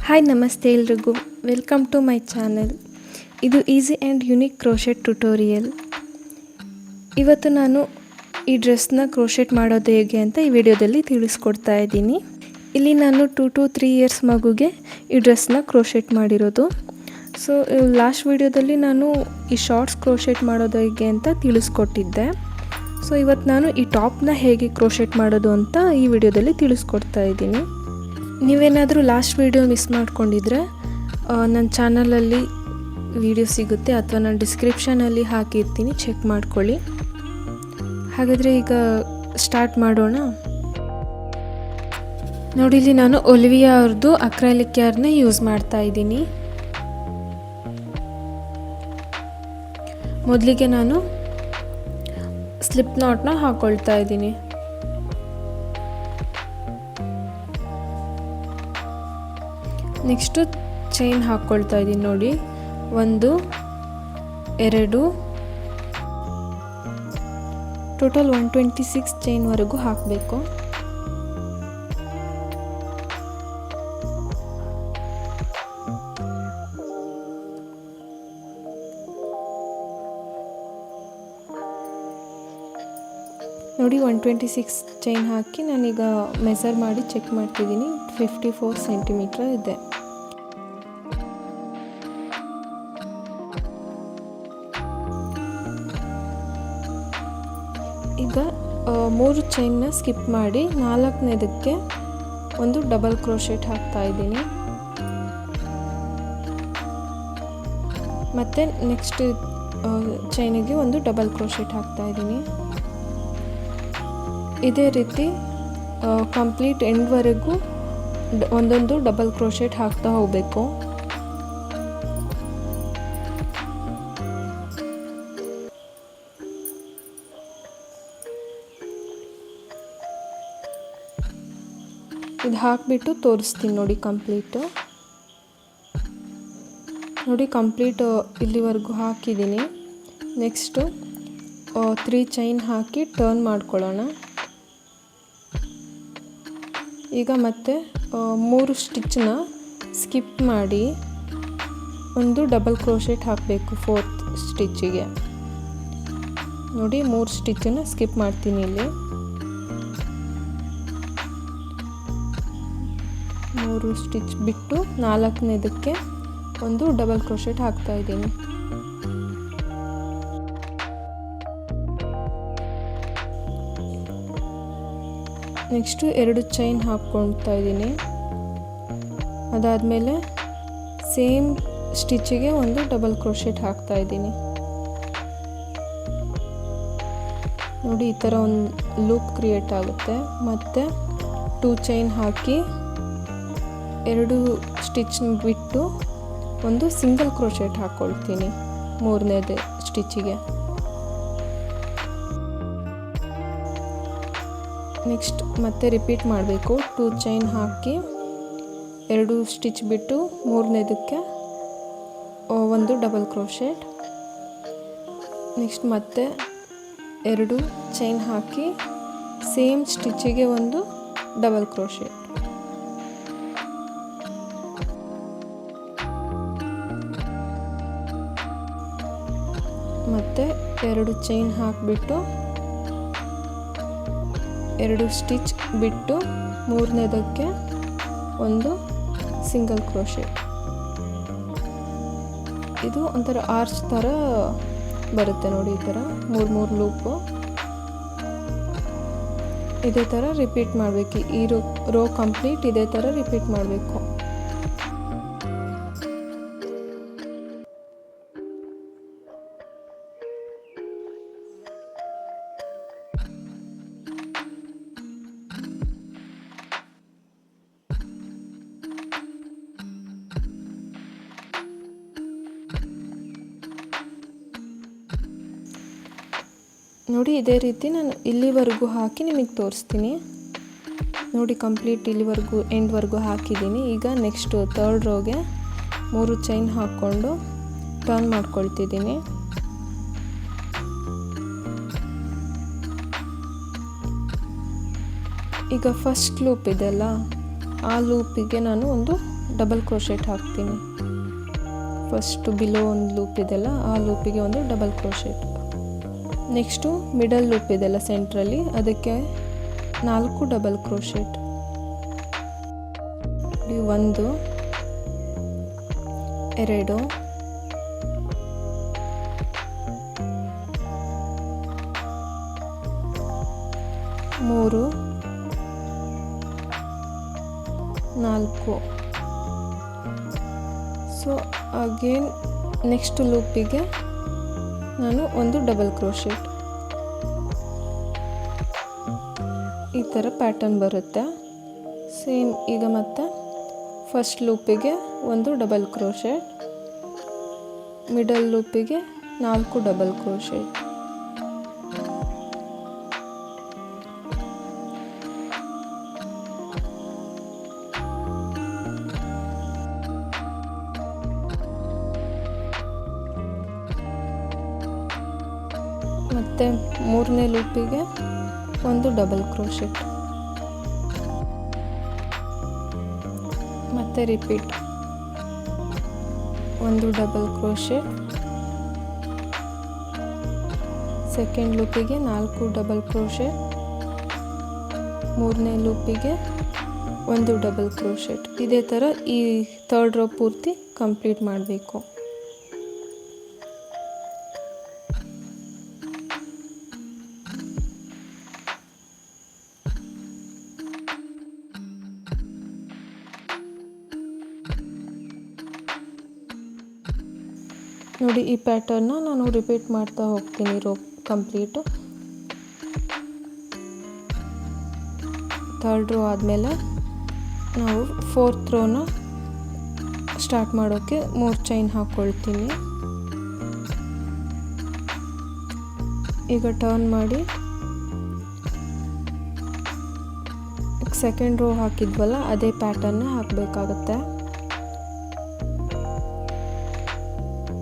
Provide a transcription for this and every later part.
Hi ನಮಸ್ತೆ ಎಲ್ರಿಗೂ welcome to my channel. ಇದು easy and unique crochet tutorial. ಇವತ್ತು ನಾನು ಈ ಡ್ರೆಸ್ನ ಕ್ರೋಶೆಟ್ ಮಾಡೋದು ಹೇಗೆ ಅಂತ ಈ ವಿಡಿಯೋದಲ್ಲಿ ತಿಳಿಸ್ಕೊಡ್ತಾ ಇದ್ದೀನಿ. ಇಲ್ಲಿ ನಾನು 2 to 3 ಇಯರ್ಸ್ ಮಗುಗೆ ಈ ಡ್ರೆಸ್ನ ಕ್ರೋಶೆಟ್ ಮಾಡಿರೋದು. ಸೊ ಲಾಸ್ಟ್ ವಿಡಿಯೋದಲ್ಲಿ ನಾನು ಈ ಶಾರ್ಟ್ಸ್ ಕ್ರೋಶೆಟ್ ಮಾಡೋದು ಹೇಗೆ ಅಂತ ತಿಳಿಸ್ಕೊಟ್ಟಿದ್ದೆ. ಸೊ ಇವತ್ತು ನಾನು ಈ ಟಾಪ್ನ ಹೇಗೆ ಕ್ರೋಶೆಟ್ ಮಾಡೋದು ಅಂತ ಈ ವಿಡಿಯೋದಲ್ಲಿ ತಿಳಿಸ್ಕೊಡ್ತಾ ಇದ್ದೀನಿ. ನೀವೇನಾದರೂ ಲಾಸ್ಟ್ ವಿಡಿಯೋ ಮಿಸ್ ಮಾಡ್ಕೊಂಡಿದ್ರೆ ನನ್ನ ಚಾನಲಲ್ಲಿ ವಿಡಿಯೋ ಸಿಗುತ್ತೆ ಅಥವಾ ನಾನು ಡಿಸ್ಕ್ರಿಪ್ಷನಲ್ಲಿ ಹಾಕಿರ್ತೀನಿ, ಚೆಕ್ ಮಾಡ್ಕೊಳ್ಳಿ. ಹಾಗಾದರೆ ಈಗ ಸ್ಟಾರ್ಟ್ ಮಾಡೋಣ. ನೋಡಿ, ಇಲ್ಲಿ ನಾನು ಒಲಿವಿಯಾ ಅವ್ರದ್ದು ಅಕ್ರೈಲಿಕ್ ಯಾರ್ನ ಯೂಸ್ ಮಾಡ್ತಾ ಇದ್ದೀನಿ. ಮೊದಲಿಗೆ ನಾನು ಸ್ಲಿಪ್ ನಾಟ್ನ ಹಾಕ್ಕೊಳ್ತಾ ಇದ್ದೀನಿ. ನೆಕ್ಸ್ಟು ಚೈನ್ ಹಾಕ್ಕೊಳ್ತಾ ಇದ್ದೀನಿ. ನೋಡಿ, 1 2 ಟೋಟಲ್ 126 ಚೈನ್ವರೆಗೂ ಹಾಕಬೇಕು. ನೋಡಿ, 126 ಚೈನ್ ಹಾಕಿ ನಾನೀಗ ಮೆಸರ್ ಮಾಡಿ ಚೆಕ್ ಮಾಡ್ತಿದ್ದೀನಿ. 54 ಸೆಂಟಿಮೀಟರ್ ಇದೆ. ಈಗ 3 ಚೈನ್ನ ಸ್ಕಿಪ್ ಮಾಡಿ 4ನೇದಕ್ಕೆ ಒಂದು ಡಬಲ್ ಕ್ರೋಶೆಟ್ ಹಾಕ್ತಾ ಇದ್ದೀನಿ. ಮತ್ತು ನೆಕ್ಸ್ಟ್ ಚೈನಿಗೆ ಒಂದು ಡಬಲ್ ಕ್ರೋಶೆಟ್ ಹಾಕ್ತಾ ಇದ್ದೀನಿ. ಇದೇ ರೀತಿ ಕಂಪ್ಲೀಟ್ ಎಂಡ್ವರೆಗೂ ಒಂದೊಂದು ಡಬಲ್ ಕ್ರೋಶೆಟ್ ಹಾಕ್ತಾ ಹೋಗಬೇಕು. ಇದು ಹಾಕಿಬಿಟ್ಟು ತೋರಿಸ್ತೀನಿ. ನೋಡಿ, ಕಂಪ್ಲೀಟ್ ಇಲ್ಲಿವರೆಗೂ ಹಾಕಿದ್ದೀನಿ. ನೆಕ್ಸ್ಟು 3 ಚೈನ್ ಹಾಕಿ ಟರ್ನ್ ಮಾಡ್ಕೊಳ್ಳೋಣ. ಈಗ ಮತ್ತೆ 3 ಸ್ಟಿಚ್ಚನ್ನ ಸ್ಕಿಪ್ ಮಾಡಿ ಒಂದು ಡಬಲ್ ಕ್ರೋಶೆಟ್ ಹಾಕಬೇಕು 4th ಸ್ಟಿಚ್ಚಿಗೆ. ನೋಡಿ, 3 ಸ್ಟಿಚ್ಚನ್ನು ಸ್ಕಿಪ್ ಮಾಡ್ತೀನಿ. ಇಲ್ಲಿ 3 ಸ್ಟಿಚ್ ಬಿಟ್ಟು 4ನೇದಕ್ಕೆ ಒಂದು ಡಬಲ್ ಕ್ರೋಶೆಟ್ ಹಾಕ್ತಾ ಇದ್ದೀನಿ. ನೆಕ್ಸ್ಟು 2 ಚೈನ್ ಹಾಕ್ಕೊಳ್ತಾ ಇದ್ದೀನಿ. ಅದಾದಮೇಲೆ ಸೇಮ್ ಸ್ಟಿಚ್ಚಿಗೆ ಒಂದು ಡಬಲ್ ಕ್ರೋಶೆಟ್ ಹಾಕ್ತಾ ಇದ್ದೀನಿ. ನೋಡಿ, ಈ ಥರ ಒಂದು ಲೂಪ್ ಕ್ರಿಯೇಟ್ ಆಗುತ್ತೆ. ಮತ್ತು 2 ಚೈನ್ ಹಾಕಿ 2 ಸ್ಟಿಚ್ ಬಿಟ್ಟು ಒಂದು ಸಿಂಗಲ್ ಕ್ರೋಶೆಟ್ ಹಾಕ್ಕೊಳ್ತೀನಿ 3ನೇದು ಸ್ಟಿಚ್ಚಿಗೆ. ನೆಕ್ಸ್ಟ್ ಮತ್ತೆ ರಿಪೀಟ್ ಮಾಡಬೇಕು. 2 ಚೈನ್ ಹಾಕಿ 2 ಸ್ಟಿಚ್ ಬಿಟ್ಟು 3ನೇದಕ್ಕೆ ಒಂದು ಡಬಲ್ ಕ್ರೋಶೆಟ್. ನೆಕ್ಸ್ಟ್ ಮತ್ತೆ 2 ಚೈನ್ ಹಾಕಿ ಸೇಮ್ ಸ್ಟಿಚ್ಚಿಗೆ ಒಂದು ಡಬಲ್ ಕ್ರೋಶೆಟ್. ಮತ್ತು 2 ಚೈನ್ ಹಾಕಿಬಿಟ್ಟು 2 ಸ್ಟಿಚ್ ಬಿಟ್ಟು 3ನೇದಕ್ಕೆ ಒಂದು ಸಿಂಗಲ್ ಕ್ರೋಶೆಟ್. ಇದು ಒಂಥರ ಆರ್ಚ್ ಥರ ಬರುತ್ತೆ. ನೋಡಿ, ಈ ಥರ 3 ಲೂಪು ಇದೇ ಥರ ರಿಪೀಟ್ ಮಾಡಬೇಕು. ಈ ರೋ ಕಂಪ್ಲೀಟ್ ಇದೇ ಥರ ರಿಪೀಟ್ ಮಾಡಬೇಕು. ನೋಡಿ, ಇದೇ ರೀತಿ ನಾನು ಇಲ್ಲಿವರೆಗೂ ಹಾಕಿ ನಿಮಗೆ ತೋರಿಸ್ತೀನಿ. ನೋಡಿ, ಕಂಪ್ಲೀಟ್ ಇಲ್ಲಿವರೆಗೂ ಎಂಡ್ವರೆಗೂ ಹಾಕಿದ್ದೀನಿ. ಈಗ ನೆಕ್ಸ್ಟು 3rd ರೋಗೆ 3 ಚೈನ್ ಹಾಕ್ಕೊಂಡು ಟರ್ನ್ ಮಾಡ್ಕೊಳ್ತಿದ್ದೀನಿ. ಈಗ ಫಸ್ಟ್ ಲೂಪ್ ಇದೆಲ್ಲ, ಆ ಲೂಪಿಗೆ ನಾನು ಒಂದು ಡಬಲ್ ಕ್ರೋಶೆಟ್ ಹಾಕ್ತೀನಿ. ಫಸ್ಟು ಬಿಲೋ ಒಂದು ಲೂಪ್ ಇದೆಲ್ಲ ಆ ಲೂಪಿಗೆ ಒಂದು double crochet. Next middle loop ಇದೆಲ್ಲ ಸೆಂಟ್ರಲ್ಲಿ, ಅದಕ್ಕೆ 4 double crochet. 1 2 3 4. So again next ಲೂಪಿಗೆ ನಾನು ಒಂದು ಡಬಲ್ ಕ್ರೋಶೆಟ್. ಈ ಥರ ಪ್ಯಾಟರ್ನ್ ಬರುತ್ತೆ. ಸೇಮ್ ಈಗ ಮತ್ತೆ ಫಸ್ಟ್ ಲೂಪಿಗೆ ಒಂದು ಡಬಲ್ ಕ್ರೋಶೆಟ್, ಮಿಡಲ್ ಲೂಪಿಗೆ 4 ಡಬಲ್ ಕ್ರೋಶೆಟ್. ಮತ್ತು ಮೂರನೇ ಲೂಪಿಗೆ ಒಂದು ಡಬಲ್ ಕ್ರೋಶೆಟ್. ಮತ್ತು ರಿಪೀಟ್ ಒಂದು ಡಬಲ್ ಕ್ರೋಶೆಟ್. ಸೆಕೆಂಡ್ ಲೂಪಿಗೆ 4 ಡಬಲ್ ಕ್ರೋಶೆಟ್, ಮೂರನೇ ಲೂಪಿಗೆ ಒಂದು ಡಬಲ್ ಕ್ರೋಶೆಟ್. ಇದೇ ಥರ ಈ ಥರ್ಡ್ ರೋ ಪೂರ್ತಿ ಕಂಪ್ಲೀಟ್ ಮಾಡಬೇಕು. ನೋಡಿ, ಈ ಪ್ಯಾಟರ್ನ ನಾನು ರಿಪೀಟ್ ಮಾಡ್ತಾ ಹೋಗ್ತೀನಿ ರೋ ಕಂಪ್ಲೀಟು. ಥರ್ಡ್ ರೋ ಆದಮೇಲೆ ನಾವು ಫೋರ್ತ್ ರೋನ ಸ್ಟಾರ್ಟ್ ಮಾಡೋಕ್ಕೆ 3 ಚೈನ್ ಹಾಕ್ಕೊಳ್ತೀನಿ. ಈಗ ಟರ್ನ್ ಮಾಡಿ ಸೆಕೆಂಡ್ ರೋ ಹಾಕಿದ್ವಲ್ಲ ಅದೇ ಪ್ಯಾಟರ್ನ ಹಾಕಬೇಕಾಗತ್ತೆ.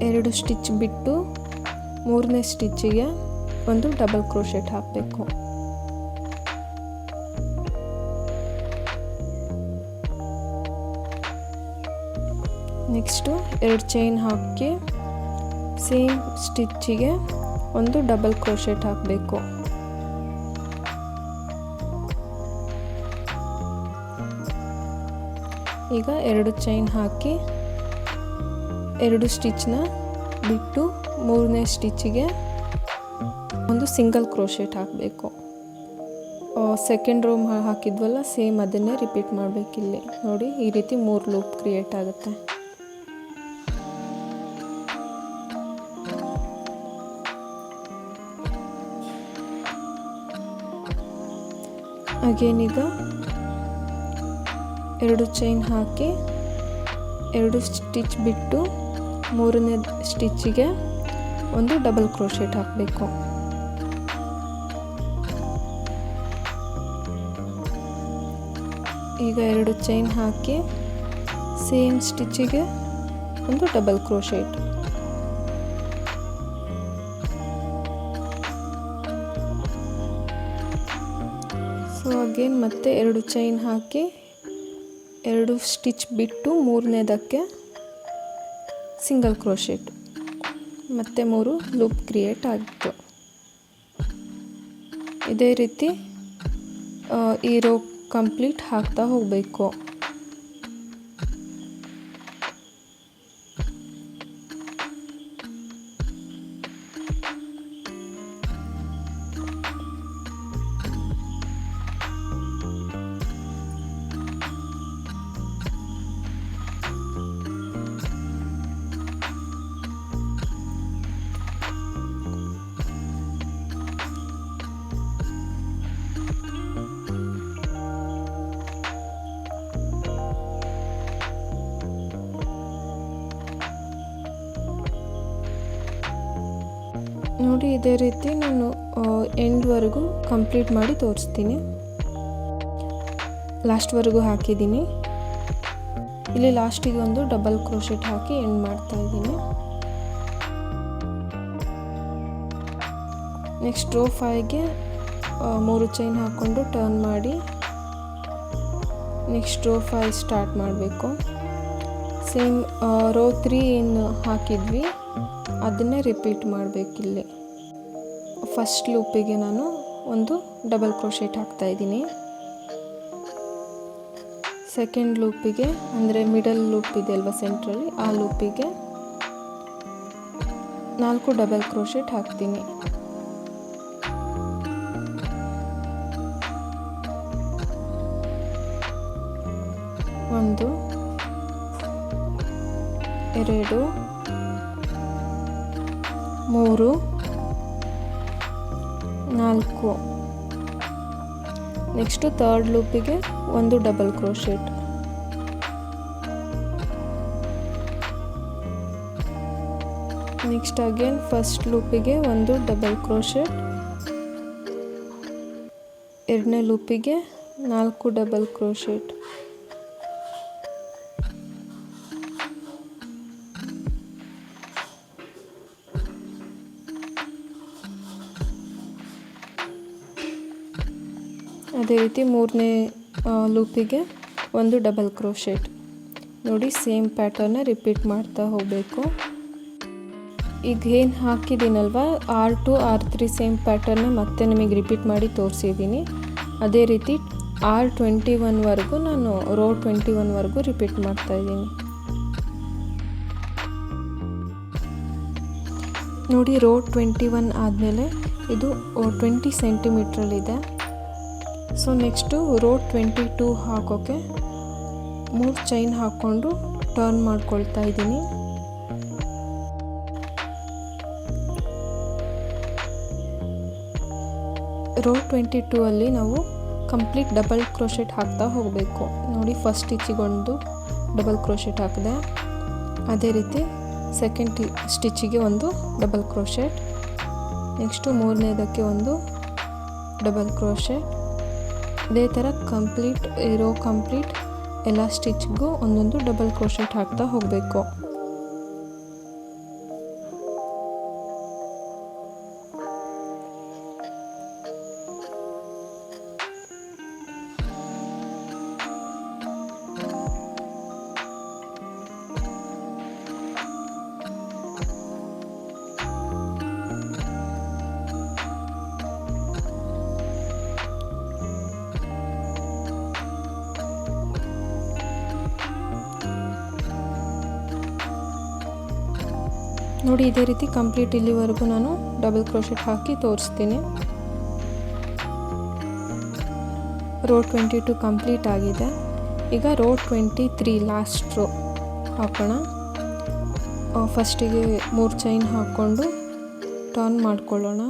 2 ಸ್ಟಿಚ್ ಬಿಟ್ಟು ಮೂರನೇ ಸ್ಟಿಚ್ಚಿಗೆ ಒಂದು ಡಬಲ್ ಕ್ರೋಶೆಟ್ ಹಾಕಬೇಕು. ನೆಕ್ಸ್ಟು 2 ಚೈನ್ ಹಾಕಿ ಸೇಮ್ ಸ್ಟಿಚ್ಚಿಗೆ ಒಂದು ಡಬಲ್ ಕ್ರೋಶೆಟ್ ಹಾಕಬೇಕು. ಈಗ 2 ಚೈನ್ ಹಾಕಿ 2 ಸ್ಟಿಚ್ನ ಬಿಟ್ಟು ಮೂರನೇ ಸ್ಟಿಚ್ಚಿಗೆ ಒಂದು ಸಿಂಗಲ್ ಕ್ರೋಶೆಟ್ ಹಾಕಬೇಕು. ಸೆಕೆಂಡ್ ರೋ ಹಾಕಿದ್ವಲ್ಲ ಸೇಮ್ ಅದನ್ನೇ ರಿಪೀಟ್ ಮಾಡಬೇಕಿಲ್ಲಿ. ನೋಡಿ, ಈ ರೀತಿ 3 ಲೂಪ್ ಕ್ರಿಯೇಟ್ ಆಗುತ್ತೆ. ಅಗೇನ್ ಈಗ 2 ಚೈನ್ ಹಾಕಿ 2 ಸ್ಟಿಚ್ ಬಿಟ್ಟು ಮೂರನೇ ಸ್ಟಿಚ್ಚಿಗೆ ಒಂದು ಡಬಲ್ ಕ್ರೋಶೆಟ್ ಹಾಕಬೇಕು. ಈಗ 2 ಚೈನ್ ಹಾಕಿ ಸೇಮ್ ಸ್ಟಿಚ್ಚಿಗೆ ಒಂದು ಡಬಲ್ ಕ್ರೋಶೆಟ್. ಸೊ ಅಗೇನ್ ಮತ್ತೆ 2 ಚೈನ್ ಹಾಕಿ 2 ಸ್ಟಿಚ್ ಬಿಟ್ಟು ಮೂರನೇದಕ್ಕೆ ಸಿಂಗಲ್ ಕ್ರೋಶೆಟ್. ಮತ್ತೆ 3 ಲೂಪ್ ಕ್ರಿಯೇಟ್ ಆಗಿತ್ತು. ಇದೇ ರೀತಿ ಈ ರೋ ಕಂಪ್ಲೀಟ್ ಹಾಕ್ತಾ ಹೋಗಬೇಕು. ನೋಡಿ, ಇದೇ ರೀತಿ ನಾನು ಎಂಡ್ವರೆಗೂ ಕಂಪ್ಲೀಟ್ ಮಾಡಿ ತೋರಿಸ್ತೀನಿ. ಲಾಸ್ಟ್ವರೆಗೂ ಹಾಕಿದ್ದೀನಿ. ಇಲ್ಲಿ ಲಾಸ್ಟಿಗೆ ಒಂದು ಡಬಲ್ ಕ್ರೋಶೆಟ್ ಹಾಕಿ ಎಂಡ್ ಮಾಡ್ತಾ ಇದ್ದೀನಿ. ನೆಕ್ಸ್ಟ್ ರೋ 5ಗೆ 3 ಚೈನ್ ಹಾಕ್ಕೊಂಡು ಟರ್ನ್ ಮಾಡಿ ನೆಕ್ಸ್ಟ್ ರೋ 5 ಸ್ಟಾರ್ಟ್ ಮಾಡಬೇಕು. ಸೇಮ್ ರೋ 3 ಏನು ಹಾಕಿದ್ವಿ ಅದನ್ನೇ ರಿಪೀಟ್ ಮಾಡಬೇಕಿಲ್ಲಿ. ಫಸ್ಟ್ ಲೂಪಿಗೆ ನಾನು ಒಂದು ಡಬಲ್ ಕ್ರೋಶೆಟ್ ಹಾಕ್ತಾಯಿದ್ದೀನಿ. ಸೆಕೆಂಡ್ ಲೂಪಿಗೆ ಅಂದರೆ ಮಿಡಲ್ ಲೂಪ್ ಇದೆ ಅಲ್ವಾ ಸೆಂಟ್ರಲ್ಲಿ, ಆ ಲೂಪಿಗೆ 4 ಡಬಲ್ ಕ್ರೋಶೆಟ್ ಹಾಕ್ತೀನಿ. ಒಂದು, 2, 3, 4. ನೆಕ್ಸ್ಟು ಥರ್ಡ್ ಲೂಪಿಗೆ ಒಂದು double crochet. Next again first ಲೂಪಿಗೆ ಒಂದು ಡಬಲ್ ಕ್ರೋಶೆಟ್. ಎರಡನೇ ಲೂಪಿಗೆ 4 ಡಬಲ್ ಕ್ರೋಶೆಟ್. ಅದೇ ರೀತಿ ಮೂರನೇ ಲೂಪಿಗೆ ಒಂದು ಡಬಲ್ ಕ್ರೋಶೆಟ್. ನೋಡಿ ಸೇಮ್ ಪ್ಯಾಟರ್ನ ರಿಪೀಟ್ ಮಾಡ್ತಾ ಹೋಗಬೇಕು. ಈಗ ಏನು ಹಾಕಿದ್ದೀನಲ್ವ R2 R3 ಸೇಮ್ ಪ್ಯಾಟರ್ನ ಮತ್ತೆ ನಿಮಗೆ ರಿಪೀಟ್ ಮಾಡಿ ತೋರಿಸಿದ್ದೀನಿ. ಅದೇ ರೀತಿ R21ವರೆಗೂ ನಾನು ರೋ 21ವರೆಗೂ ರಿಪೀಟ್ ಮಾಡ್ತಾಯಿದ್ದೀನಿ. ನೋಡಿ ರೋ 21 ಆದಮೇಲೆ ಇದು 20 ಸೆಂಟಿಮೀಟ್ರಲ್ಲಿದೆ. ಸೊ ನೆಕ್ಸ್ಟು ರೋ 22 ಹಾಕೋಕ್ಕೆ 3 ಚೈನ್ ಹಾಕ್ಕೊಂಡು ಟರ್ನ್ ಮಾಡ್ಕೊಳ್ತಾ ಇದ್ದೀನಿ. ರೋ 22 ಅಲ್ಲಿ ನಾವು ಕಂಪ್ಲೀಟ್ ಡಬಲ್ ಕ್ರೋಶೆಟ್ ಹಾಕ್ತಾ ಹೋಗಬೇಕು. ನೋಡಿ ಫಸ್ಟ್ ಸ್ಟಿಚಿಗೊಂದು ಡಬಲ್ ಕ್ರೋಶೆಟ್ ಹಾಕಿದೆ. ಅದೇ ರೀತಿ ಸೆಕೆಂಡ್ ಸ್ಟಿಚಿಗೆ ಒಂದು ಡಬಲ್ ಕ್ರೋಶೆಟ್. ನೆಕ್ಸ್ಟು ಮೂರನೇದಕ್ಕೆ ಒಂದು ಡಬಲ್ ಕ್ರೋಶೆಟ್. ಇದೇ ಥರ ಕಂಪ್ಲೀಟ್ ಎಲ್ಲ ಸ್ಟಿಚ್ಗೂ ಒಂದೊಂದು ಡಬಲ್ ಕ್ರೋಶೆಟ್ ಹಾಕ್ತಾ ಹೋಗಬೇಕು. ನೋಡಿ ಇದೇ ರೀತಿ ಕಂಪ್ಲೀಟ್ ಇಲ್ಲಿವರೆಗೂ ನಾನು ಡಬಲ್ ಕ್ರೋಶೆಟ್ ಹಾಕಿ ತೋರಿಸ್ತೀನಿ. ರೋ 22 ಕಂಪ್ಲೀಟ್ ಆಗಿದೆ. ಈಗ ರೋ 23 ಲಾಸ್ಟ್ ರೋ ಹಾಕೋಣ. ಫಸ್ಟಿಗೆ 3 ಚೈನ್ ಹಾಕ್ಕೊಂಡು ಟರ್ನ್ ಮಾಡ್ಕೊಳ್ಳೋಣ.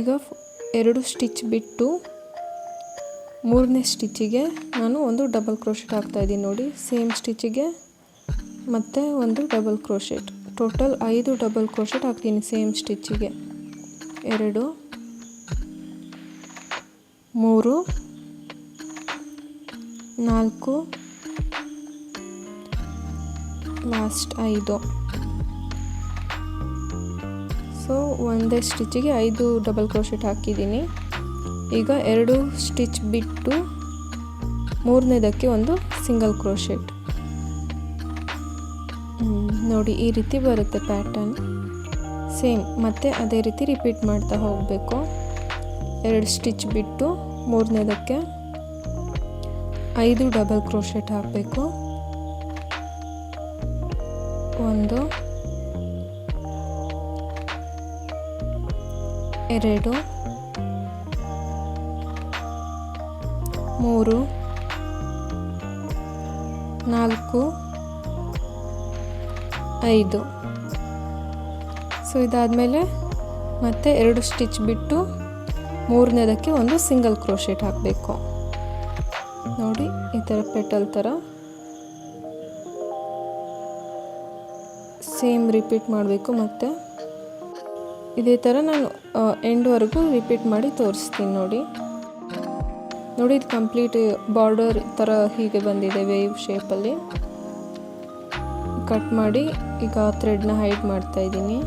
ಈಗ 2 ಸ್ಟಿಚ್ ಬಿಟ್ಟು ಮೂರನೇ ಸ್ಟಿಚ್ಚಿಗೆ ನಾನು ಒಂದು ಡಬಲ್ ಕ್ರೋಶೆಟ್ ಹಾಕ್ತಾಯಿದ್ದೀನಿ. ನೋಡಿ ಸೇಮ್ ಸ್ಟಿಚ್ಚಿಗೆ ಮತ್ತು ಒಂದು double crochet. Total 5 double crochet ಹಾಕ್ತೀನಿ ಸೇಮ್ ಸ್ಟಿಚ್ಚಿಗೆ. 2, 3, 4, ಲಾಸ್ಟ್ 5. ಸೊ ಒಂದೇ ಸ್ಟಿಚ್ಚಿಗೆ 5 ಡಬಲ್ ಕ್ರೋಶೆಟ್ ಹಾಕಿದ್ದೀನಿ. ಈಗ 2 ಸ್ಟಿಚ್ ಬಿಟ್ಟು ಮೂರನೇದಕ್ಕೆ ಒಂದು ಸಿಂಗಲ್ ಕ್ರೋಶೆಟ್. ನೋಡಿ ಈ ರೀತಿ ಬರುತ್ತೆ ಪ್ಯಾಟರ್ನ್. ಸೇಮ್ ಮತ್ತೆ ಅದೇ ರೀತಿ ರಿಪೀಟ್ ಮಾಡ್ತಾ ಹೋಗಬೇಕು. 2 ಸ್ಟಿಚ್ ಬಿಟ್ಟು ಮೂರನೇದಕ್ಕೆ 5 ಡಬಲ್ ಕ್ರೋಶೆಟ್ ಹಾಕಬೇಕು. 1, 2, 3, 4, 5. ಸೊ ಇದಾದಮೇಲೆ ಮತ್ತೆ 2 ಸ್ಟಿಚ್ ಬಿಟ್ಟು ಮೂರನೇದಕ್ಕೆ ಒಂದು ಸಿಂಗಲ್ ಕ್ರೋಶೆಟ್ ಹಾಕಬೇಕು. ನೋಡಿ ಈ ಥರ ಪೆಟಲ್ ಥರ ಸೇಮ್ ರಿಪೀಟ್ ಮಾಡಬೇಕು. ಮತ್ತು ಇದೇ ಥರ ನಾನು ಎಂಡ್ವರೆಗೂ ರಿಪೀಟ್ ಮಾಡಿ ತೋರಿಸ್ತೀನಿ. ನೋಡಿ ಇದು ಕಂಪ್ಲೀಟ್ ಬಾರ್ಡರ್ ಥರ ಹೀಗೆ ಬಂದಿದೆ ವೇವ್ ಶೇಪಲ್ಲಿ. ಕಟ್ ಮಾಡಿ ಈಗ ಥ್ರೆಡ್ನ ಹೈಡ್ ಮಾಡ್ತಾ ಇದ್ದೀನಿ.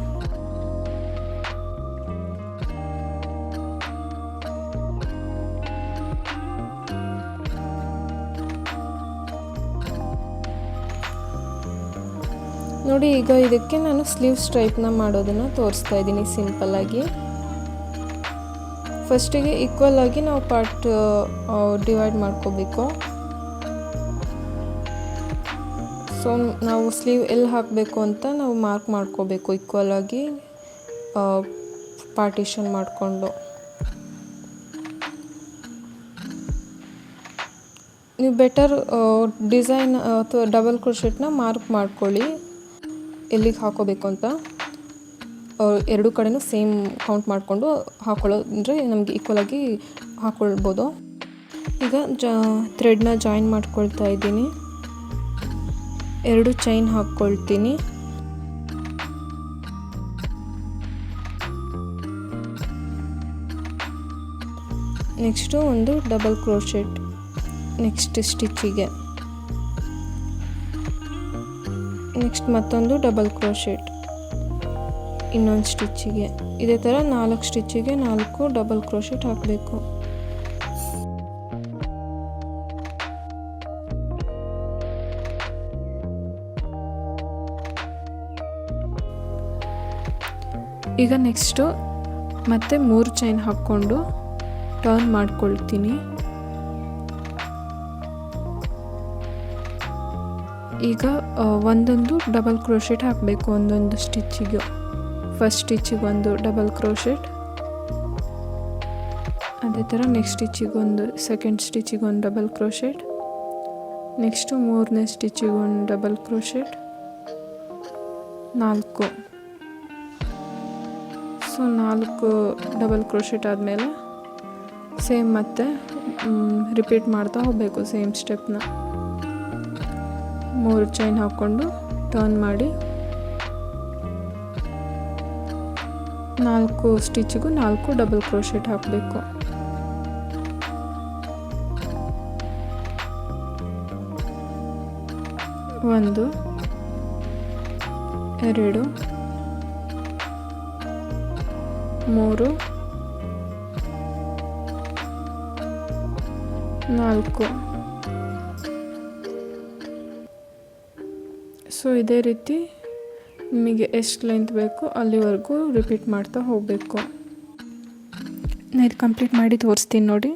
ನೋಡಿ ಈಗ ಇದಕ್ಕೆ ನಾನು ಸ್ಲೀವ್ ಸ್ಟ್ರೈಪ್ನ ಮಾಡೋದನ್ನು ತೋರಿಸ್ತಾ ಇದ್ದೀನಿ ಸಿಂಪಲ್ಲಾಗಿ. ಫಸ್ಟಿಗೆ ಈಕ್ವಲ್ ಆಗಿ ನಾವು ಪಾರ್ಟ್ ಡಿವೈಡ್ ಮಾಡ್ಕೋಬೇಕು. ಸೊ ನಾವು ಸ್ಲೀವ್ ಎಲ್ಲಿ ಹಾಕಬೇಕು ಅಂತ ನಾವು ಮಾರ್ಕ್ ಮಾಡ್ಕೋಬೇಕು ಈಕ್ವಲ್ ಆಗಿ ಪಾರ್ಟಿಷನ್ ಮಾಡಿಕೊಂಡು. ನೀವು ಬೆಟರ್ ಡಿಸೈನ್ ಅಥವಾ ಡಬಲ್ ಕ್ರೋಶೆಟ್ನ ಮಾರ್ಕ್ ಮಾಡ್ಕೊಳ್ಳಿ ಎಲ್ಲಿಗೆ ಹಾಕೋಬೇಕು ಅಂತ. ಎರಡು ಕಡೆನೂ ಸೇಮ್ ಕೌಂಟ್ ಮಾಡಿಕೊಂಡು ಹಾಕೊಳ್ಳೋದ್ರೆ ನಮಗೆ ಈಕ್ವಲ್ ಆಗಿ ಹಾಕ್ಕೊಳ್ಬೋದು. ಈಗ ಥ್ರೆಡ್ನ ಜಾಯಿನ್ ಮಾಡ್ಕೊಳ್ತಾ ಇದ್ದೀನಿ. 2 ಚೈನ್ ಹಾಕ್ಕೊಳ್ತೀನಿ. ನೆಕ್ಸ್ಟು ಒಂದು ಡಬಲ್ ಕ್ರೋಶೆಟ್ ನೆಕ್ಸ್ಟ್ ಸ್ಟಿಚ್ಚಿಗೆ. ನೆಕ್ಸ್ಟ್ ಮತ್ತೊಂದು ಡಬಲ್ ಕ್ರೋಶೆಟ್ ಇನ್ನೊಂದು ಸ್ಟಿಚ್ಚಿಗೆ. ಇದೇ ಥರ 4 ಸ್ಟಿಚ್ಚಿಗೆ 4 ಡಬಲ್ ಕ್ರೋಶೆಟ್ ಹಾಕಬೇಕು. ಈಗ ನೆಕ್ಸ್ಟು ಮತ್ತೆ 3 ಚೈನ್ ಹಾಕ್ಕೊಂಡು ಟರ್ನ್ ಮಾಡ್ಕೊಳ್ತೀನಿ. ಈಗ ಒಂದೊಂದು ಡಬಲ್ ಕ್ರೋಶೆಟ್ ಹಾಕಬೇಕು ಒಂದೊಂದು ಸ್ಟಿಚ್ಚಿಗೆ. ಫಸ್ಟ್ ಸ್ಟಿಚ್ಚಿಗೆ ಒಂದು ಡಬಲ್ ಕ್ರೋಶೆಟ್, ಅದೇ ಥರ ನೆಕ್ಸ್ಟ್ ಸ್ಟಿಚ್ಚಿಗೆ ಒಂದು, ಸೆಕೆಂಡ್ ಸ್ಟಿಚ್ಚಿಗೆ ಒಂದು ಡಬಲ್ ಕ್ರೋಶೆಟ್, ನೆಕ್ಸ್ಟು 3ನೇ ಸ್ಟಿಚ್ಚಿಗೆ ಒಂದು double crochet, 4. So 4 double crochet ಆದಮೇಲೆ ಸೇಮ್ ಮತ್ತೆ ರಿಪೀಟ್ ಮಾಡ್ತಾ ಹೋಗಬೇಕು ಸೇಮ್ ಸ್ಟೆಪ್ನ. 3 ಚೈನ್ ಹಾಕ್ಕೊಂಡು ಟರ್ನ್ ಮಾಡಿ 4 ಸ್ಟಿಚ್ಚಿಗೂ 4 ಡಬಲ್ ಕ್ರೋಶೆಟ್ ಹಾಕಬೇಕು. ಒಂದು, 2, 3, 4. ಸೊ ಇದೇ ರೀತಿ ನಿಮಗೆ ಎಷ್ಟು ಲೆಂತ್ ಬೇಕು ಅಲ್ಲಿವರೆಗೂ ರಿಪೀಟ್ ಮಾಡ್ತಾ ಹೋಗಬೇಕು. ನಾನು ಇದು ಕಂಪ್ಲೀಟ್ ಮಾಡಿ ತೋರಿಸ್ತೀನಿ ನೋಡಿ.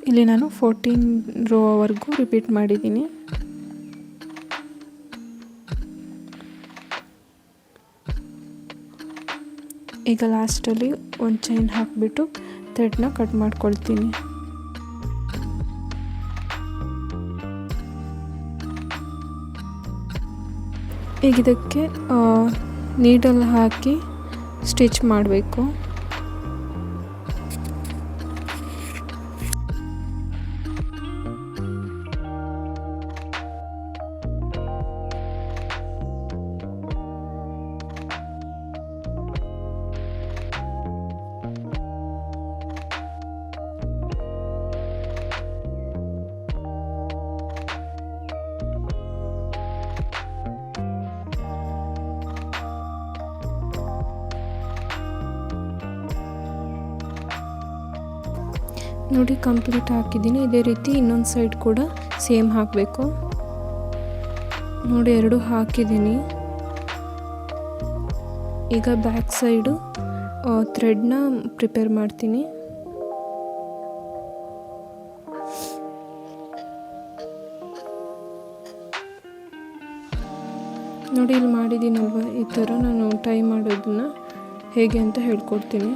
ಇಲ್ಲಿ ನಾನು 14 ರೋವರೆಗೂ ರಿಪೀಟ್ ಮಾಡಿದ್ದೀನಿ. ಈಗ ಲಾಸ್ಟಲ್ಲಿ ಒಂದು ಚೈನ್ ಹಾಕಿಬಿಟ್ಟು ಥ್ರೆಡ್ನ ಕಟ್ ಮಾಡ್ಕೊಳ್ತೀನಿ. ಈಗ ಇದಕ್ಕೆ ನೀಡಲ್ ಹಾಕಿ ಸ್ಟಿಚ್ ಮಾಡಬೇಕು. ನೋಡಿ ಕಂಪ್ಲೀಟ್ ಹಾಕಿದ್ದೀನಿ. ಇದೇ ರೀತಿ ಇನ್ನೊಂದು ಸೈಡ್ ಕೂಡ ಸೇಮ್ ಹಾಕಬೇಕು. ನೋಡಿ 2 ಹಾಕಿದ್ದೀನಿ. ಈಗ ಬ್ಯಾಕ್ ಸೈಡು ಥ್ರೆಡ್ನ ಪ್ರಿಪೇರ್ ಮಾಡ್ತೀನಿ. ನೋಡಿ ಇಲ್ಲಿ ಮಾಡಿದ್ದೀನಲ್ವ, ಈ ಥರ ನಾನು ಟೈ ಮಾಡೋದನ್ನ ಹೇಗೆ ಅಂತ ಹೇಳ್ಕೊಡ್ತೀನಿ.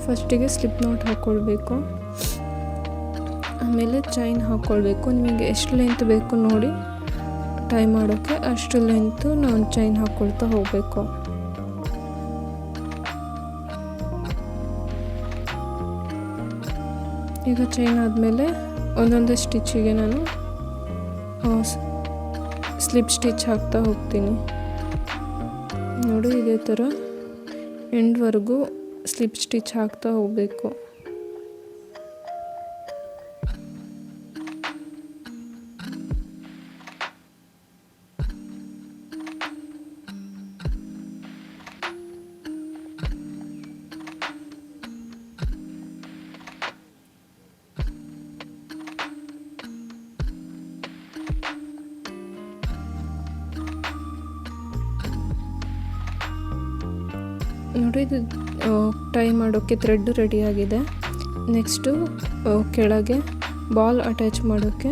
ಫಸ್ಟಿಗೆ ಸ್ಲಿಪ್ ನಾಟ್ ಹಾಕ್ಕೊಳ್ಬೇಕು, ಆಮೇಲೆ ಚೈನ್ ಹಾಕ್ಕೊಳ್ಬೇಕು. ನಿಮಗೆ ಎಷ್ಟು ಲೆಂತ್ ಬೇಕು ನೋಡಿ ಟೈ ಮಾಡೋಕ್ಕೆ ಅಷ್ಟು ಲೆಂತು ನಾನು ಚೈನ್ ಹಾಕ್ಕೊಳ್ತಾ ಹೋಗಬೇಕು. ಈಗ ಚೈನ್ ಆದಮೇಲೆ ಒಂದೊಂದು ಸ್ಟಿಚ್ಚಿಗೆ ನಾನು ಸ್ಲಿಪ್ ಸ್ಟಿಚ್ ಹಾಕ್ತಾ ಹೋಗ್ತೀನಿ. ನೋಡಿ ಇದೇ ಥರ ಎಂಡ್ವರೆಗೂ ಸ್ಲಿಪ್ ಸ್ಟಿಚ್ ಹಾಕ್ತಾ ಹೋಗಬೇಕು. ನೋಡಿ ಇದು ಟೈ ಮಾಡೋಕ್ಕೆ ಥ್ರೆಡ್ ರೆಡಿಯಾಗಿದೆ. ನೆಕ್ಸ್ಟು ಕೆಳಗೆ ಬಾಲ್ ಅಟ್ಯಾಚ್ ಮಾಡೋಕ್ಕೆ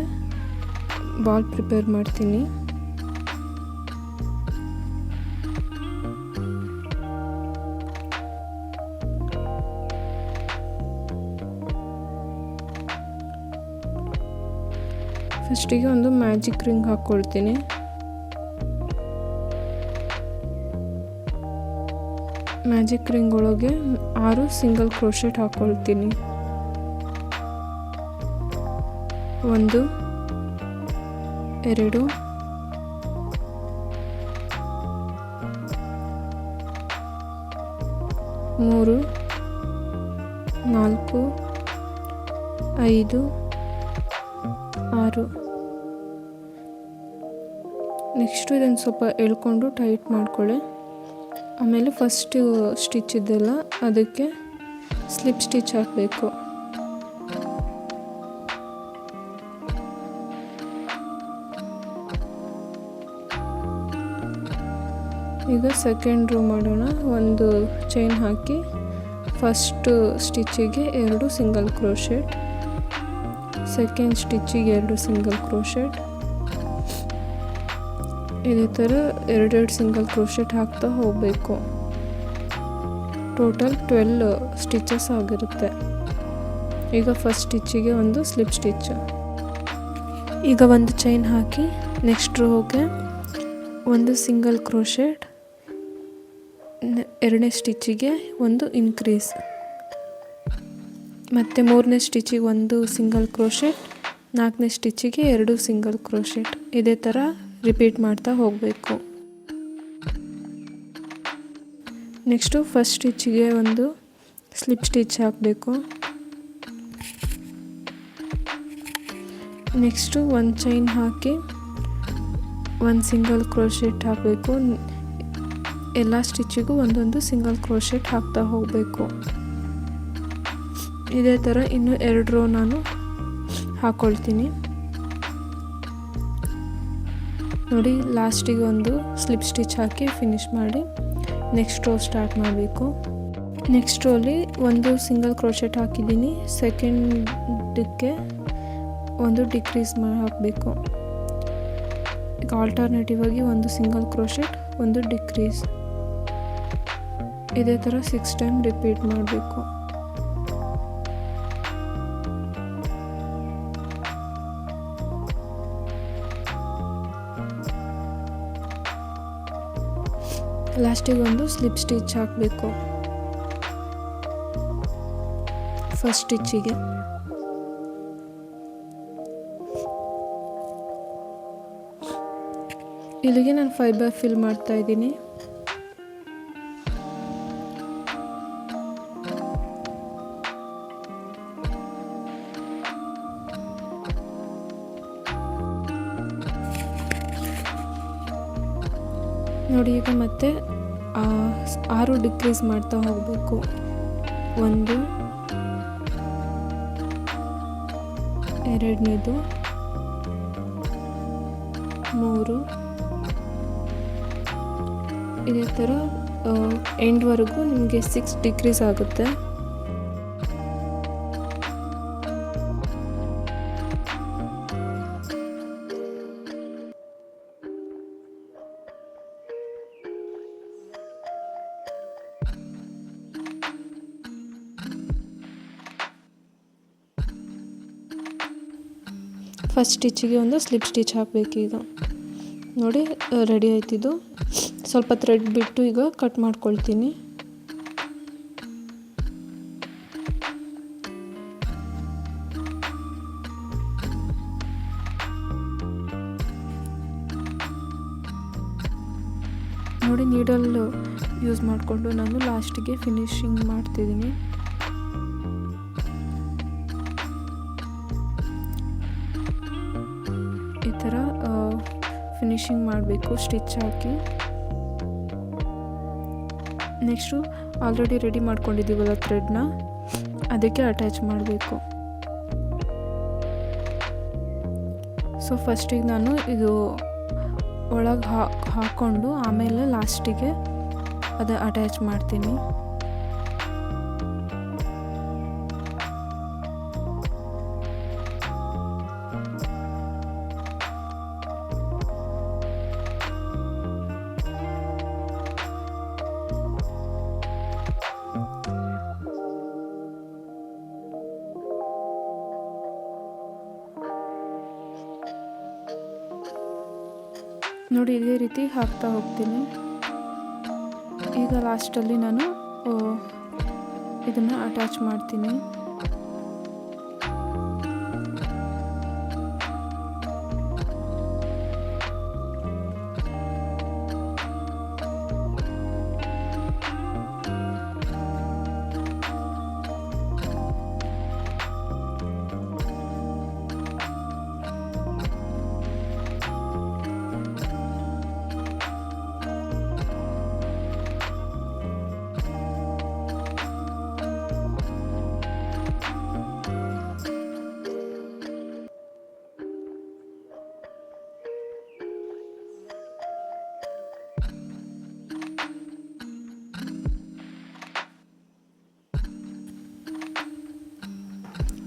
ಬಾಲ್ ಪ್ರಿಪೇರ್ ಮಾಡ್ತೀನಿ. ಫಸ್ಟಿಗೆ ಒಂದು ಮ್ಯಾಜಿಕ್ ರಿಂಗ್ ಹಾಕ್ಕೊಳ್ತೀನಿ. ಮ್ಯಾಜಿಕ್ ರಿಂಗ್ ಒಳಗೆ 6 ಸಿಂಗಲ್ ಕ್ರೋಶೆಟ್ ಹಾಕ್ಕೊಳ್ತೀನಿ. 1 2 3 4 5 6. ನೆಕ್ಸ್ಟು ಇದನ್ನು ಸ್ವಲ್ಪ ಎಳ್ಕೊಂಡು ಟೈಟ್ ಮಾಡ್ಕೊಳ್ಳಿ. ಆಮೇಲೆ ಫಸ್ಟ್ ಸ್ಟಿಚ್ ಇದೆಲ್ಲ ಅದಕ್ಕೆ ಸ್ಲಿಪ್ ಸ್ಟಿಚ್ ಹಾಕಬೇಕು. ಈಗ ಸೆಕೆಂಡ್ ರೋ ಮಾಡೋಣ. ಒಂದು ಚೈನ್ ಹಾಕಿ ಫಸ್ಟ್ ಸ್ಟಿಚ್ಚಿಗೆ 2 ಸಿಂಗಲ್ ಕ್ರೋಶೆಟ್, ಸೆಕೆಂಡ್ ಸ್ಟಿಚ್ಚಿಗೆ 2 ಸಿಂಗಲ್ ಕ್ರೋಶೆಟ್. ಇದೇ ಥರ 2 ಸಿಂಗಲ್ ಕ್ರೋಶೆಟ್ ಹಾಕ್ತಾ ಹೋಗಬೇಕು. ಟೋಟಲ್ 12 ಸ್ಟಿಚಸ್ ಆಗಿರುತ್ತೆ. ಈಗ ಫಸ್ಟ್ ಸ್ಟಿಚ್ಚಿಗೆ ಒಂದು ಸ್ಲಿಪ್ ಸ್ಟಿಚ್. ಈಗ ಒಂದು ಚೈನ್ ಹಾಕಿ ನೆಕ್ಸ್ಟ್ ರೋಗೆ ಒಂದು ಸಿಂಗಲ್ ಕ್ರೋಶೆಟ್, 2ನೇ ಸ್ಟಿಚ್ಚಿಗೆ ಒಂದು ಇನ್ಕ್ರೀಸ್, ಮತ್ತು 3ನೇ ಸ್ಟಿಚ್ಚಿಗೆ ಒಂದು ಸಿಂಗಲ್ ಕ್ರೋಶೆಟ್, 4ನೇ ಸ್ಟಿಚ್ಚಿಗೆ 2 ಸಿಂಗಲ್ ಕ್ರೋಶೆಟ್. ಇದೇ ಥರ ರಿಪೀಟ್ ಮಾಡ್ತಾ ಹೋಗಬೇಕು. ನೆಕ್ಸ್ಟು ಫಸ್ಟ್ ಸ್ಟಿಚ್ಚಿಗೆ ಒಂದು ಸ್ಲಿಪ್ ಸ್ಟಿಚ್ ಹಾಕಬೇಕು. ನೆಕ್ಸ್ಟು ಒಂದು ಚೈನ್ ಹಾಕಿ ಒಂದು ಸಿಂಗಲ್ ಕ್ರೋಶೆಟ್ ಹಾಕಬೇಕು. ಎಲ್ಲ ಸ್ಟಿಚ್ಚಿಗೂ ಒಂದೊಂದು ಸಿಂಗಲ್ ಕ್ರೋಶೆಟ್ ಹಾಕ್ತಾ ಹೋಗಬೇಕು. ಇದೇ ಥರ ಇನ್ನೂ 2 ರೋ ನಾನು ಹಾಕ್ಕೊಳ್ತೀನಿ. ನೋಡಿ, ಲಾಸ್ಟಿಗೆ ಒಂದು ಸ್ಲಿಪ್ ಸ್ಟಿಚ್ ಹಾಕಿ ಫಿನಿಶ್ ಮಾಡಿ ನೆಕ್ಸ್ಟ್ ರೋ ಸ್ಟಾರ್ಟ್ ಮಾಡಬೇಕು. ನೆಕ್ಸ್ಟ್ ರೋಲಿ ಒಂದು ಸಿಂಗಲ್ ಕ್ರೋಶೆಟ್ ಹಾಕಿದ್ದೀನಿ. ಸೆಕೆಂಡಕ್ಕೆ ಒಂದು ಡಿಕ್ರೀಸ್ ಹಾಕಬೇಕು. ಈಗ ಆಲ್ಟರ್ನೇಟಿವ್ ಆಗಿ ಒಂದು ಸಿಂಗಲ್ ಕ್ರೋಶೆಟ್, ಒಂದು ಡಿಕ್ರೀಸ್. ಇದೇ ಥರ 6 ಟೈಮ್ ರಿಪೀಟ್ ಮಾಡಬೇಕು. ಲಾಸ್ಟಿಗೆ ಒಂದು ಸ್ಲಿಪ್ ಸ್ಟಿಚ್ ಹಾಕಬೇಕು ಫಸ್ಟ್ ಸ್ಟಿಚ್ಚಿಗೆ. ಇಲ್ಲಿಗೆ ನಾನು ಫೈಬರ್ ಫಿಲ್ ಮಾಡ್ತಾ ಇದ್ದೀನಿ. ನೋಡಿ, ಈಗ ಮತ್ತೆ 6 ಡಿಕ್ರೀಸ್ ಮಾಡ್ತಾ ಹೋಗಬೇಕು. 1, 2ನೇದು, 3. ಇದೇ ಥರ ಎಂಡ್ವರೆಗೂ ನಿಮಗೆ 6 ಡಿಕ್ರೀಸ್ ಆಗುತ್ತೆ. ಫಸ್ಟ್ ಸ್ಟಿಚ್ಚಿಗೆ ಒಂದು ಸ್ಲಿಪ್ ಸ್ಟಿಚ್ ಹಾಕಬೇಕು. ಈಗ ನೋಡಿ, ರೆಡಿ ಆಯ್ತಿದ್ದು. ಸ್ವಲ್ಪ ಥ್ರೆಡ್ ಬಿಟ್ಟು ಈಗ ಕಟ್ ಮಾಡ್ಕೊಳ್ತೀನಿ. ನೋಡಿ, ನೀಡಲ್ ಯೂಸ್ ಮಾಡಿಕೊಂಡು ನಾನು ಲಾಸ್ಟಿಗೆ ಫಿನಿಶಿಂಗ್ ಮಾಡ್ತಿದ್ದೀನಿ. ಈ ಥರ ಫಿನಿಶಿಂಗ್ ಮಾಡಬೇಕು ಸ್ಟಿಚ್ ಹಾಕಿ. ನೆಕ್ಸ್ಟು ಆಲ್ರೆಡಿ ರೆಡಿ ಮಾಡ್ಕೊಂಡಿದ್ದೀವಲ್ಲ ಥ್ರೆಡ್ನ, ಅದಕ್ಕೆ ಅಟ್ಯಾಚ್ ಮಾಡಬೇಕು. ಸೊ ಫಸ್ಟಿಗೆ ನಾನು ಇದು ಒಳಗೆ ಹಾಕ್ಕೊಂಡು ಆಮೇಲೆ ಲಾಸ್ಟಿಗೆ ಅದು ಅಟ್ಯಾಚ್ ಮಾಡ್ತೀನಿ. ನೋಡಿ ಇದೇ ರೀತಿ ಹಾಕ್ತಾ ಹೋಗ್ತೀನಿ. ಈಗ ಲಾಸ್ಟಲ್ಲಿ ನಾನು ಇದನ್ನು ಅಟ್ಯಾಚ್ ಮಾಡ್ತೀನಿ.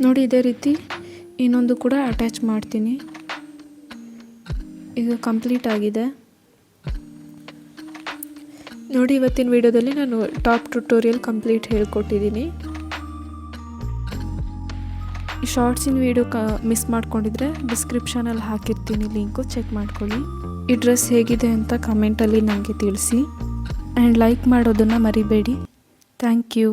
ನೋಡಿ ಇದೇ ರೀತಿ ಇನ್ನೊಂದು ಕೂಡ ಅಟ್ಯಾಚ್ ಮಾಡ್ತೀನಿ. ಇದು ಕಂಪ್ಲೀಟ್ ಆಗಿದೆ. ನೋಡಿ ಇವತ್ತಿನ ವಿಡಿಯೋದಲ್ಲಿ ನಾನು ಟಾಪ್ ಟ್ಯುಟೋರಿಯಲ್ ಕಂಪ್ಲೀಟ್ ಹೇಳ್ಕೊಟ್ಟಿದ್ದೀನಿ. ಶಾರ್ಟ್ಸಿನ ವಿಡಿಯೋ ಮಿಸ್ ಮಾಡ್ಕೊಂಡಿದ್ರೆ ಡಿಸ್ಕ್ರಿಪ್ಷನಲ್ಲಿ ಹಾಕಿರ್ತೀನಿ, ಲಿಂಕು ಚೆಕ್ ಮಾಡ್ಕೊಳ್ಳಿ. ಈ ಡ್ರೆಸ್ ಹೇಗಿದೆ ಅಂತ ಕಮೆಂಟಲ್ಲಿ ನನಗೆ ತಿಳಿಸಿ ಆ್ಯಂಡ್ ಲೈಕ್ ಮಾಡೋದನ್ನು ಮರಿಬೇಡಿ. Thank you.